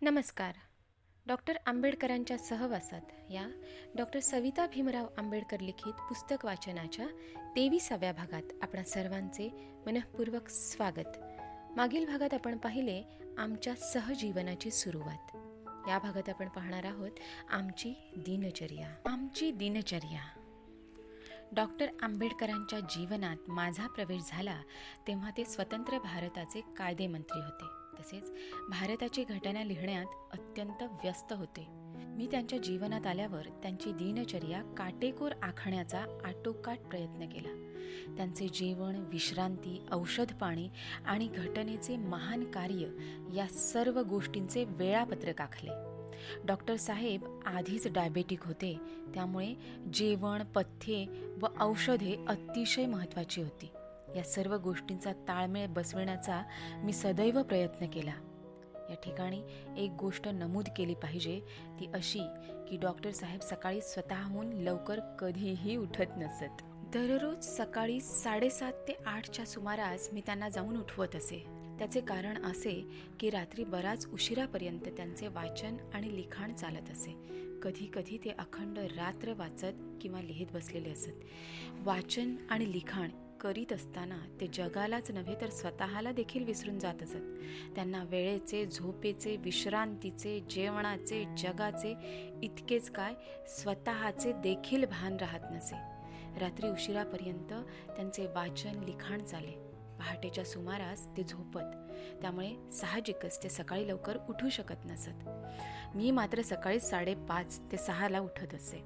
नमस्कार. डॉक्टर आंबेडकरांच्या सहवासात या डॉक्टर सविता भीमराव आंबेडकर लिखित पुस्तक वाचनाच्या 23व्या भागात आपणा सर्वांचे मनःपूर्वक स्वागत. मागील भागात आपण पाहिले आमच्या सहजीवनाची सुरुवात. या भागात आपण पाहणार आहोत आमची दिनचर्या. डॉक्टर आंबेडकरांच्या जीवनात माझा प्रवेश झाला तेव्हा ते स्वतंत्र भारताचे कायदेमंत्री होते. तसेच भारताची घटना लिहिण्यात अत्यंत व्यस्त होते. मी त्यांच्या जीवनात आल्यावर त्यांची दिनचर्या काटेकोर आखण्याचा आटोकाट प्रयत्न केला. त्यांचे जेवण, विश्रांती, औषध पाणी आणि घटनेचे महान कार्य या सर्व गोष्टींचे वेळापत्रक आखले. डॉक्टर साहेब आधीच डायबेटिक होते, त्यामुळे जेवण, पथ्ये व औषधे अतिशय महत्त्वाची होती. या सर्व गोष्टींचा ताळमेळ बसविण्याचा मी सदैव प्रयत्न केला. या ठिकाणी एक गोष्ट नमूद केली पाहिजे, ती अशी की डॉक्टर साहेब सकाळी स्वतःहून लवकर कधीही उठत नसत. दररोज सकाळी 7:30 ते 8च्या सुमारास मी त्यांना जाऊन उठवत असे. त्याचे कारण असे की रात्री बराच उशिरापर्यंत त्यांचे वाचन आणि लिखाण चालत असे. कधी कधी ते अखंड रात्र वाचत किंवा लिहित बसलेले असत. वाचन आणि लिखाण करीत असताना ते जगालाच नव्हे तर स्वतःला देखील विसरून जात असत. त्यांना वेळेचे, झोपेचे, विश्रांतीचे, जेवणाचे, जगाचे, इतकेच काय स्वतःचे देखील भान राहत नसे. रात्री उशिरापर्यंत त्यांचे वाचन, लिखाण चाले. पहाटेच्या सुमारास ते झोपत, त्यामुळे साहजिकच ते सकाळी लवकर उठू शकत नसत. मी मात्र सकाळी 5:30 ते 6ला उठत असे.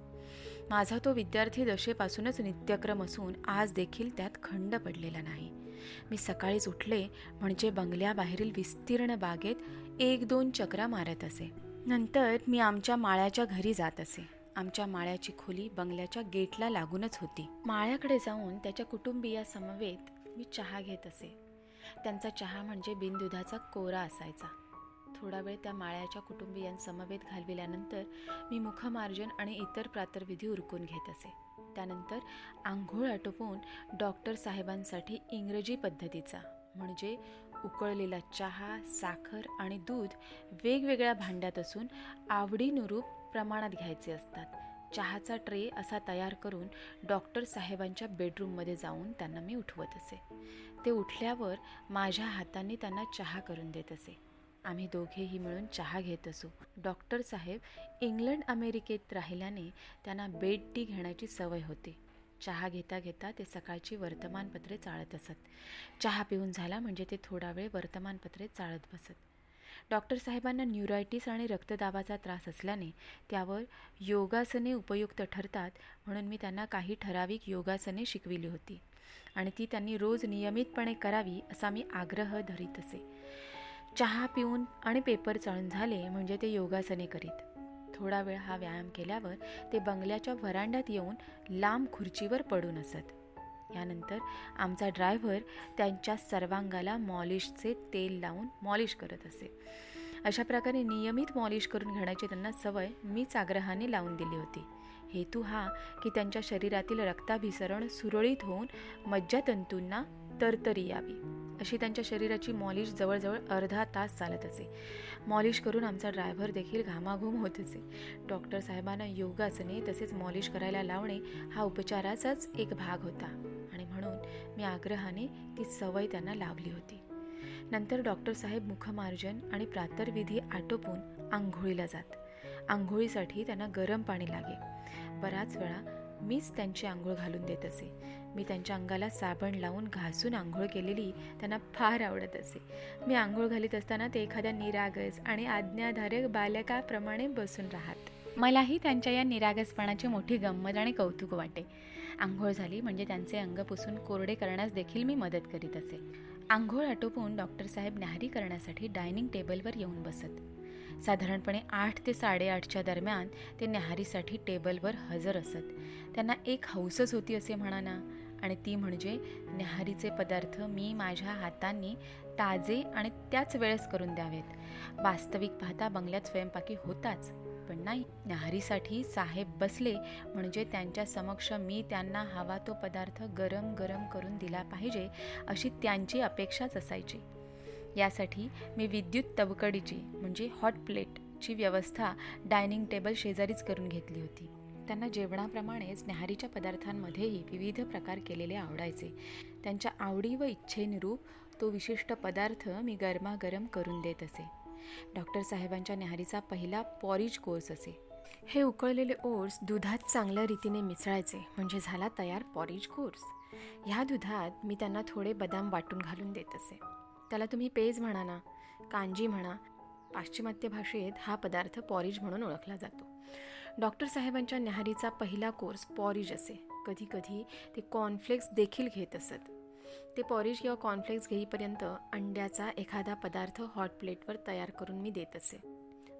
माझा तो विद्यार्थी दशेपासूनच नित्यक्रम असून आज देखील त्यात खंड पडलेला नाही. मी सकाळीच उठले म्हणजे बंगल्याबाहेरील विस्तीर्ण बागेत 1-2 चक्रा मारत असे. नंतर मी आमच्या माळ्याच्या घरी जात असे. आमच्या माळ्याची खोली बंगल्याच्या गेटला लागूनच होती. माळ्याकडे जाऊन त्याच्या कुटुंबियासमवेत मी चहा घेत असे. त्यांचा चहा म्हणजे बिनदुधाचा कोरा असायचा. थोडा वेळ त्या माळ्याच्या कुटुंबियांसमवेत घालविल्यानंतर मी मुखमार्जन आणि इतर प्रातर्विधी उरकून घेत असे. त्यानंतर आंघोळ आटोपून डॉक्टर साहेबांसाठी इंग्रजी पद्धतीचा म्हणजे उकळलेला चहा, साखर आणि दूध वेगवेगळ्या भांड्यात असून आवडीनुरूप प्रमाणात घ्यायचे असतात. चहाचा ट्रे असा तयार करून डॉक्टर साहेबांच्या बेडरूममध्ये जाऊन त्यांना मी उठवत असे. ते उठल्यावर माझ्या हातांनी त्यांना चहा करून देत असे. आम्ही दोघेही मिळून चहा घेत असू. डॉक्टर साहेब इंग्लंड अमेरिकेत राहिल्याने त्यांना बेड टी घेण्याची सवय होती. चहा घेता घेता ते सकाळची वर्तमानपत्रे चाळत असत. चहा पिऊन झाला म्हणजे ते थोडा वेळ वर्तमानपत्रे चाळत बसत. डॉक्टर साहेबांना न्यूरायटिस आणि रक्तदाबाचा त्रास असल्याने त्यावर योगासने उपयुक्त ठरतात, म्हणून मी त्यांना काही ठराविक योगासने शिकविली होती आणि ती त्यांनी रोज नियमितपणे करावी असा मी आग्रह धरीत असे. चहा पिऊन आणि पेपर चाळून झाले म्हणजे ते योगासने करीत. थोडा वेळ हा व्यायाम केल्यावर ते बंगल्याच्या व्हरांड्यात येऊन लांब खुर्चीवर पडून असत. यानंतर आमचा ड्रायव्हर त्यांच्या सर्वांगाला मॉलिशचे तेल लावून मॉलिश करत असे. अशा प्रकारे नियमित मॉलिश करून घेण्याची त्यांना सवय मीच आग्रहाने लावून दिली होती. हेतू हा की त्यांच्या शरीरातील रक्ताभिसरण सुरळीत होऊन मज्जातंतूंना तरतरी यावी, अशी त्यांच्या शरीराची मॉलिश जवळजवळ अर्धा तास चालत असे. मॉलिश करून आमचा ड्रायव्हर देखील घामाघूम होत असे. डॉक्टर साहेबांना योगासने तसेच मॉलिश करायला लावणे हा उपचाराचाच एक भाग होता आणि म्हणून मी आग्रहाने ती सवय त्यांना लावली होती. नंतर डॉक्टर साहेब मुखमार्जन आणि प्रातर्विधी आटोपून आंघोळीला जात. आंघोळीसाठी त्यांना गरम पाणी लागे. बराच वेळा मीच त्यांची आंघोळ घालून देत असे. मी त्यांच्या अंगाला साबण लावून घासून आंघोळ केलेली त्यांना फार आवडत असे. मी आंघोळ घालीत असताना ते एखाद्या निरागस आणि आज्ञाधारक बालकाप्रमाणे बसून राहत. मलाही त्यांच्या या निरागसपणाची मोठी गंमत आणि कौतुक वाटे. आंघोळ झाली म्हणजे त्यांचे अंग पुसून कोरडे करण्यास देखील मी मदत करीत असे. आंघोळ आटोपून डॉक्टर साहेब न्याहारी करण्यासाठी डायनिंग टेबलवर येऊन बसत. साधारणपणे 8 ते 8:30च्या दरम्यान ते न्याहारीसाठी टेबलवर हजर असत. त्यांना एक हौसच होती असे म्हणा ना, आणि ती म्हणजे न्याहारीचे पदार्थ मी माझ्या हातांनी ताजे आणि त्याच वेळेस करून द्यावेत. वास्तविक पाहता बंगल्यात स्वयंपाकी होताच, पण नाही, न्याहारीसाठी साहेब बसले म्हणजे त्यांच्या समक्ष मी त्यांना हवा तो पदार्थ गरम गरम करून दिला पाहिजे अशी त्यांची अपेक्षाच असायची. यासाठी मी विद्युत तवकडीची म्हणजे हॉट प्लेटची व्यवस्था डायनिंग टेबल शेजारीच करून घेतली होती. त्यांना जेवणाप्रमाणेच न्याहारीच्या पदार्थांमध्येही विविध प्रकार केलेले आवडायचे. त्यांच्या आवडी व इच्छेनुरूप तो विशिष्ट पदार्थ मी गरमागरम करून देत असे. डॉक्टर साहेबांच्या न्याहारीचा पहिला पॉरिज कोर्स असे. हे उकळलेले ओट्स दुधात चांगल्या रीतीने मिसळायचे म्हणजे झाला तयार पॉरिज कोर्स. ह्या दुधात मी त्यांना थोडे बदाम वाटून घालून देत असे. त्याला तुम्ही पेज म्हणा ना, कांजी म्हणा, पाश्चिमात्य भाषेत हा पदार्थ पॉरिज म्हणून ओळखला जातो. डॉक्टर साहेबांच्या न्याहारीचा पहिला कोर्स पॉरिज असे. कधी कधी ते कॉर्नफ्लेक्स देखील घेत असत. ते पॉरिज किंवा कॉर्नफ्लेक्स घेईपर्यंत अंड्याचा एखादा पदार्थ हॉट प्लेटवर तयार करून मी देत असे.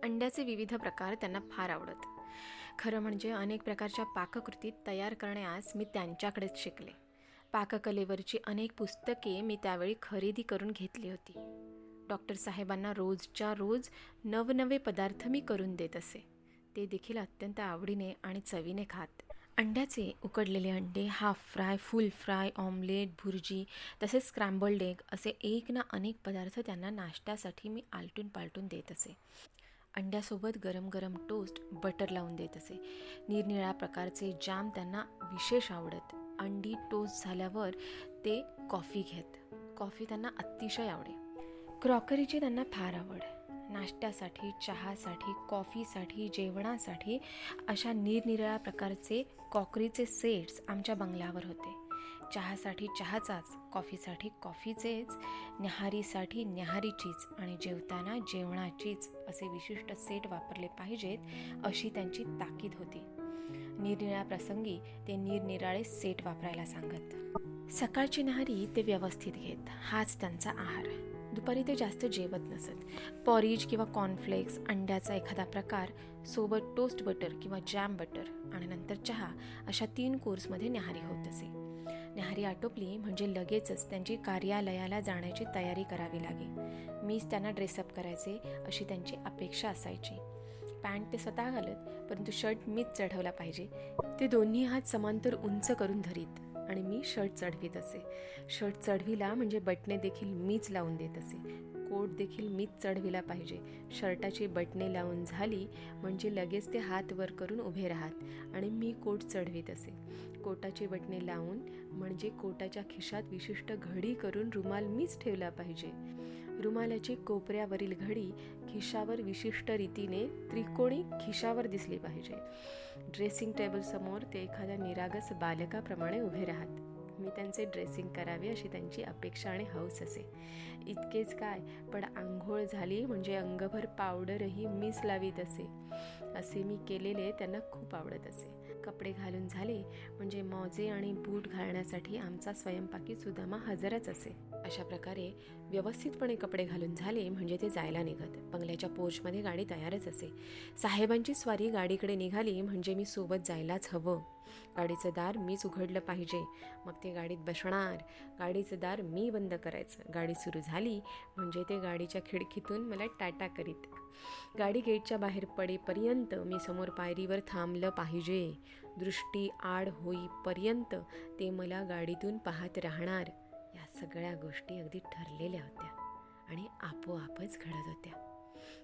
अंड्याचे विविध प्रकार त्यांना फार आवडत. खरं म्हणजे अनेक प्रकारच्या पाककृती तयार करण्यास मी त्यांच्याकडेच शिकले. पाककलेवरची अनेक पुस्तके मी त्यावेळी खरेदी करून घेतली होती. डॉक्टर साहेबांना रोजच्या रोज नवनवे पदार्थ मी करून देत असे. ते देखील अत्यंत आवडीने आणि चवीने खात. अंड्याचे उकडलेले अंडे, हाफ फ्राय, फुल फ्राय, ऑमलेट, भुर्जी तसेच स्क्रॅम्बल्ड एग असे एक ना अनेक पदार्थ त्यांना नाश्त्यासाठी मी आलटून पालटून देत असे. अंड्यासोबत गरम गरम टोस्ट बटर लावून देत असे. निरनिराळ्या प्रकारचे जाम त्यांना विशेष आवडत. अंडी टोस्ट झाल्यावर ते कॉफी घेत. कॉफी त्यांना अतिशय आवडे. क्रॉकरीची त्यांना फार आवड. नाश्त्यासाठी, चहासाठी, कॉफीसाठी, जेवणासाठी अशा निरनिराळ्या प्रकारचे क्रॉकरीचे सेट्स आमच्या बंगल्यावर होते. चहासाठी चहाचाच, कॉफीसाठी कॉफीचेच, न्याहारीसाठी न्याहारीचीच आणि जेवताना जेवणाचीच असे विशिष्ट सेट वापरले पाहिजेत अशी त्यांची ताकीद होती. निरनिराळ्या प्रसंगी ते निरनिराळे सेट वापरायला सांगत. सकाळची न्याहारी ते व्यवस्थित घेत. हाच त्यांचा आहार. दुपारी ते जास्त जेवत नसत. पॉरिज किंवा कॉर्नफ्लेक्स, अंड्याचा एखादा प्रकार, सोबत टोस्ट बटर किंवा जॅम बटर आणि नंतर चहा अशा 3 कोर्समध्ये न्याहारी होत असे. न्याहारी आटोपली म्हणजे लगेचच त्यांची कार्यालयाला जाण्याची तयारी करावी लागे. मीच त्यांना ड्रेसअप करायचे अशी त्यांची अपेक्षा असायची. पॅन्ट ते स्वतः घालत, परंतु शर्ट मीच चढवला पाहिजे. ते दोन्ही हात समांतर उंच करून धरीत आणि मी शर्ट चढवीत असे. शर्ट चढविला म्हणजे बटणे देखील मीच लावून देत असे. कोट देखील मीच चढविला पाहिजे. शर्टाची बटणे लावून झाली म्हणजे लगेच ते हात वर करून उभे राहत आणि मी कोट चढवीत असे. कोटाची बटणे लावून म्हणजे कोटाच्या खिशात विशिष्ट घडी करून रुमाल मीच ठेवला पाहिजे. रुमालाची कोपऱ्यावरील घडी खिशावर विशिष्ट रीतीने त्रिकोणी खिशावर दिसली पाहिजे. ड्रेसिंग टेबल समोर ते एखाद्या निरागस बालकाप्रमाणे उभे राहत. मी त्यांचे ड्रेसिंग करावे अशी त्यांची अपेक्षा आणि हौस असे. इतकेच काय, पण आंघोळ झाली म्हणजे अंगभर पावडरही मीच लावीत असे. असे मी केलेले त्यांना खूप आवडत असे. कपडे घालून झाले म्हणजे मोजे आणि बूट घालण्यासाठी आमचा स्वयंपाकी सुदामा हजरच असे. अशा प्रकारे व्यवस्थितपणे कपडे घालून झाले म्हणजे ते जायला निघत. बंगल्याच्या पोर्चमध्ये गाडी तयारच असे. साहेबांची स्वारी गाडीकडे निघाली म्हणजे मी सोबत जायलाच हवं. गाडीचं दार मीच उघडलं पाहिजे. मग ते गाडीत बसणार. गाडीचं दार मी बंद करायचं. गाडी सुरू झाली म्हणजे ते गाडीच्या खिडकीतून मला टाटा करीत. गाडी गेटच्या बाहेर पडेपर्यंत मी समोर पायरीवर थांबलं पाहिजे. दृष्टी आड होईपर्यंत ते मला गाडीतून पाहत राहणार. या सगळ्या गोष्टी अगदी ठरलेल्या होत्या आणि आपोआपच घडत होत्या.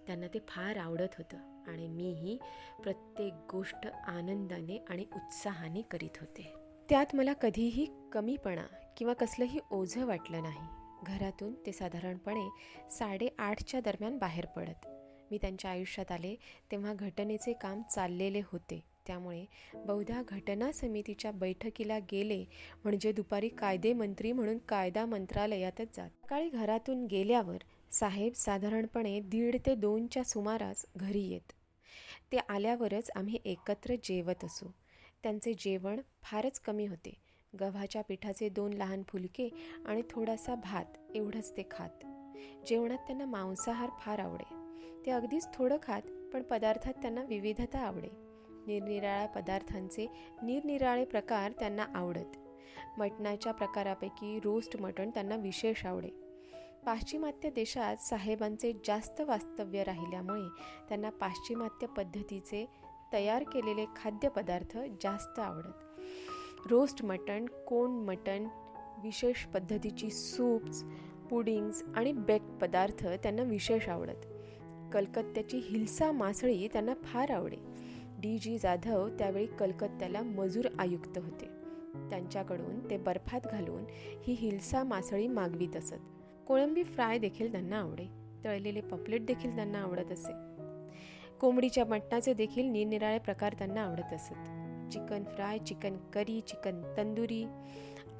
त्यांना ते फार आवडत होतं आणि मीही प्रत्येक गोष्ट आनंदाने आणि उत्साहाने करीत होते. त्यात मला कधीही कमीपणा किंवा कसलंही ओझं वाटलं नाही. घरातून ते साधारणपणे 8:30च्या दरम्यान बाहेर पडत. मी त्यांच्या आयुष्यात आले तेव्हा घटनेचे काम चाललेले होते. त्यामुळे बहुधा घटना समितीच्या बैठकीला गेले म्हणजे दुपारी कायदेमंत्री म्हणून कायदा मंत्रालयातच जात. सकाळी घरातून गेल्यावर साहेब साधारणपणे 1:30 ते 2च्या सुमारास घरी येत. ते आल्यावरच आम्ही एकत्र जेवत असू. त्यांचे जेवण फारच कमी होते. गव्हाच्या पिठाचे 2 लहान फुलके आणि थोडासा भात एवढंच ते खात. जेवणात त्यांना मांसाहार फार आवडे. ते अगदीच थोडं खात, पण पदार्थात त्यांना विविधता आवडे. निरनिराळ्या पदार्थांचे निरनिराळे प्रकार त्यांना आवडत. मटणाच्या प्रकारापैकी रोस्ट मटण त्यांना विशेष आवडे. पाश्चिमात्य देशात साहेबांचे जास्त वास्तव्य राहिल्यामुळे त्यांना पाश्चिमात्य पद्धतीचे तयार केलेले खाद्यपदार्थ जास्त आवडत. रोस्ट मटण, कोंड मटण, विशेष पद्धतीची सूप्स, पुडिंग्स आणि बेक्ड पदार्थ त्यांना विशेष आवडत. कलकत्त्याची हिल्सा मासळी त्यांना फार आवडे. D.G. जाधव त्यावेळी कलकत्त्याला मजूर आयुक्त होते. त्यांच्याकडून ते बर्फात घालून ही हिल्सा मासळी मागवीत असत. कोळंबी फ्राय देखील त्यांना आवडे. तळलेले पॉपलेट देखील त्यांना आवडत असे. कोंबडीच्या मटणाचे देखील निरनिराळे प्रकार त्यांना आवडत असत. Chicken fry, chicken curry, chicken tandoori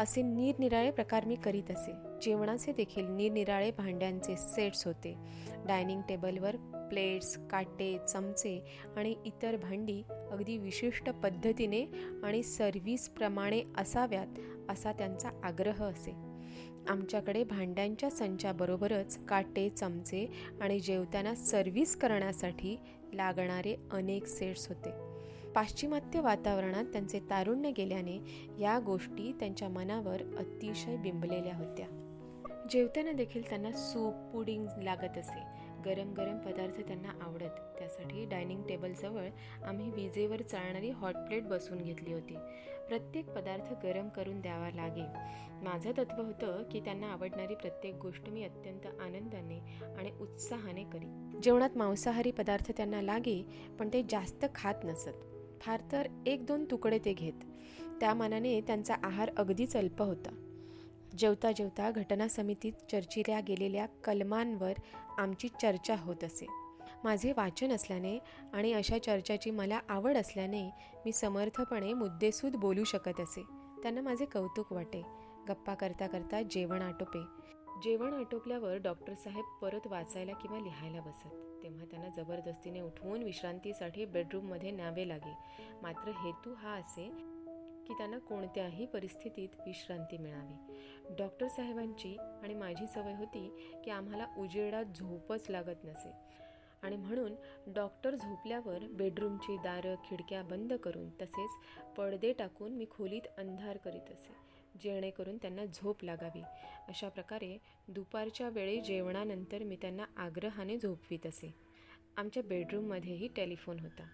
असे निरनिराळे प्रकार मी करीत असे. जेवणाचे देखील निरनिराळे भांड्यांचे सेट्स होते. डायनिंग टेबलवर प्लेट्स, काटे, चमचे आणि इतर भांडी अगदी विशिष्ट पद्धतीने आणि सर्व्हिसप्रमाणे असाव्यात असा त्यांचा आग्रह असे. आमच्याकडे भांड्यांच्या संचाबरोबरच काटे, चमचे आणि जेवताना सर्व्हिस करण्यासाठी लागणारे अनेक सेट्स होते. पाश्चिमात्य वातावरणात त्यांचे तारुण्य गेल्याने या गोष्टी त्यांच्या मनावर अतिशय बिंबलेल्या होत्या. जेवताना देखील त्यांना सूप, पुडिंग लागत असे. गरम गरम पदार्थ त्यांना आवडत. त्यासाठी डायनिंग टेबलजवळ आम्ही विजेवर चालणारी हॉट प्लेट बसवून घेतली होती. प्रत्येक पदार्थ गरम करून द्यावा लागे. माझं तत्त्व होतं की त्यांना आवडणारी प्रत्येक गोष्ट मी अत्यंत आनंदाने आणि उत्साहाने करी. जेवणात मांसाहारी पदार्थ त्यांना लागे, पण ते जास्त खात नसत. फार तर 1-2 तुकडे ते घेत. त्या मानाने त्यांचा आहार अगदीच अल्प होता. जेवता जेवता घटना समितीत चर्चिल्या गेलेल्या कलमांवर आमची चर्चा होत असे. माझे वाचन असल्याने आणि अशा चर्चाची मला आवड असल्याने मी समर्थपणे मुद्देसूद बोलू शकत असे. त्यांना माझे कौतुक वाटे. गप्पा करता करता जेवण आटोपे. जेवण आटोपल्यावर डॉक्टर साहेब परत वाचायला किंवा लिहायला बसत. तेव्हा त्यांना जबरदस्तीने उठवून विश्रांतीसाठी बेडरूममध्ये न्यावे लागे. मात्र हेतू हा असे की त्यांना कोणत्याही परिस्थितीत विश्रांती मिळावी. डॉक्टर साहेबांची आणि माझी सवय होती की आम्हाला उजेडात झोपच लागत नसे आणि म्हणून डॉक्टर झोपल्यावर बेडरूमची दारं, खिडक्या बंद करून तसेच पडदे टाकून मी खोलीत अंधार करीत असे, जेणेकरून त्यांना झोप लागावी. अशा प्रकारे दुपारच्या वेळी जेवणानंतर मी त्यांना आग्रहाने झोपवीत असे. आमच्या बेडरूममध्येही टेलिफोन होता.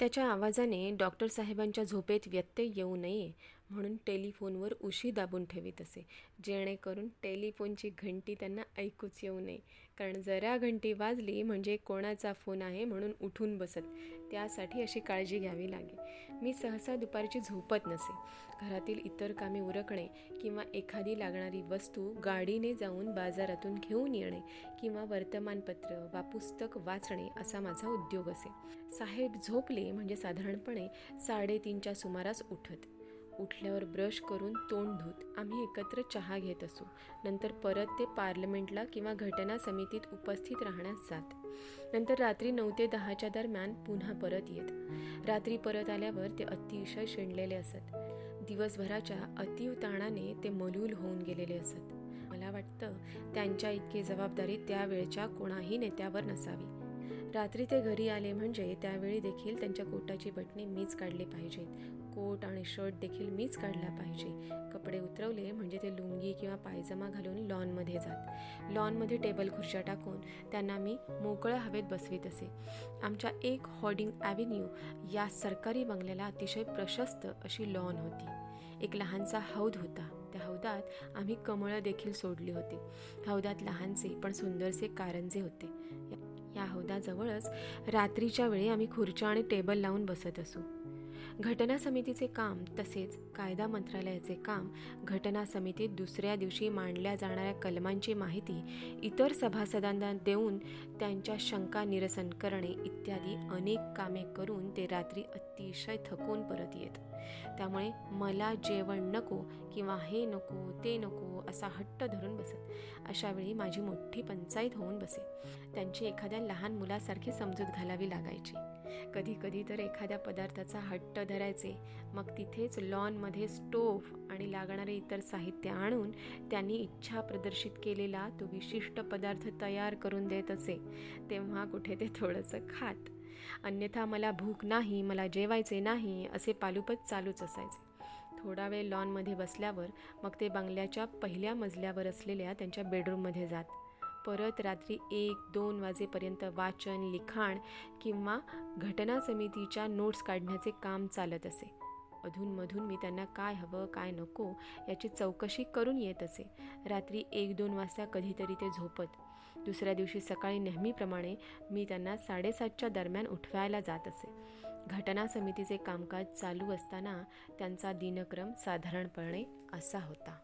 त्याच्या आवाजाने डॉक्टर साहेबांच्या झोपेत व्यत्यय येऊ नये म्हणून टेलिफोनवर उशी दाबून ठेवीत असे, जेणेकरून टेलिफोनची घंटी त्यांना ऐकूच येऊ नये. कारण जरा घंटी वाजली म्हणजे कोणाचा फोन आहे म्हणून उठून बसत. त्यासाठी अशी काळजी घ्यावी लागे. मी सहसा दुपारची झोपत नसे. घरातील इतर कामे उरकणे किंवा एखादी लागणारी वस्तू गाडीने जाऊन बाजारातून घेऊन येणे किंवा वर्तमानपत्र वा पुस्तक वाचणे असा माझा उद्योग असे. साहेब झोपले म्हणजे साधारणपणे 3:30च्या सुमारास उठत. उठल्यावर ब्रश करून तोंड धुत आम्ही एकत्र चहा घेत असू. नंतर परत ते पार्लमेंटला किंवा घटना समितीत उपस्थित राहण्यास जात. नंतर रात्री 9 ते 10च्या दरम्यान पुन्हा परत येत. रात्री परत आल्यावर ते अतिशय शिणलेले असत. दिवसभराच्या अतीव ताणाने ते मलूल होऊन गेलेले असत. मला वाटतं त्यांच्या इतकी जबाबदारी त्यावेळच्या कोणाही नेत्यावर नसावी. रात्री ते घरी आले म्हणजे त्यावेळी देखील त्यांच्या कोटाची बटणे मीच काढली पाहिजेत. कोट आणि शर्ट देखील मीच काढला पाहिजे. कपडे उतरवले म्हणजे ते लुंगी किंवा पायजमा घालून लॉनमध्ये जात. लॉनमध्ये टेबल खुर्च्या टाकून त्यांना मी मोकळ्या हवेत बसवीत असे. आमच्या 1 हॉर्डिंग ॲव्हेन्यू या सरकारी बंगल्याला अतिशय प्रशस्त अशी लॉन होती. एक लहानसा हौद होता. त्या हौदात आम्ही कमळं देखील सोडली होती. हौदात लहानसे पण सुंदरसे कारंजे होते. या हौदाजवळच रात्रीच्या वेळी आम्ही खुर्च्या आणि टेबल लावून बसत असू. घटना समितीचे काम तसेच कायदा मंत्रालयाचे काम, घटना समितीत दुसऱ्या दिवशी मांडल्या जाणाऱ्या कलमांची माहिती इतर सभासदांना देऊन त्यांच्या शंका निरसन करणे इत्यादी अनेक कामे करून ते रात्री अतिशय थकून परत येत. त्यामुळे मला जेवण नको किंवा हे नको ते नको असा हट्ट धरून बसत. अशा वेळी माझी मोठी पंचाईत होऊन बसे. त्यांची एखाद्या लहान मुलासारखी समजूत घालावी लागायची. कधी कधी तर एखाद्या पदार्थाचा हट्ट धरायचे. मग तिथेच लॉनमध्ये स्टोव्ह आणि लागणारे इतर साहित्य आणून त्यांनी इच्छा प्रदर्शित केलेला तो विशिष्ट पदार्थ तयार करून देत असे. तेव्हा कुठे ते थोडंसं खात. अन्यथा मला भूक नाही, मला जेवायचे नाही असे पालुपत चालूच असायचे. थोडा वेळ लॉनमध्ये बसल्यावर मग ते बंगल्याच्या पहिल्या मजल्यावर असलेल्या त्यांच्या बेडरूममध्ये जात. परत रात्री 1-2 वाजेपर्यंत वाचन, लिखाण किंवा घटना समितीच्या नोट्स काढण्याचे काम चालत असे. अधूनमधून मी त्यांना काय हवं काय नको याची चौकशी करून येत असे. रात्री 1-2 वाजता कधीतरी ते झोपत. दुसऱ्या दिवशी सकाळी नेहमीप्रमाणे मी त्यांना 7:30च्या दरम्यान उठवायला जात असे. घटना समितीचे कामकाज चालू असताना त्यांचा दिनक्रम साधारणपणे असा होता.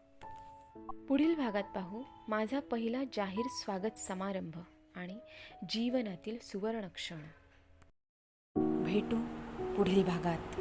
पुढील भागात पाहू माझा पहिला जाहीर स्वागत समारंभ आणि जीवनातील सुवर्णक्षण. भेटू पुढील भागात.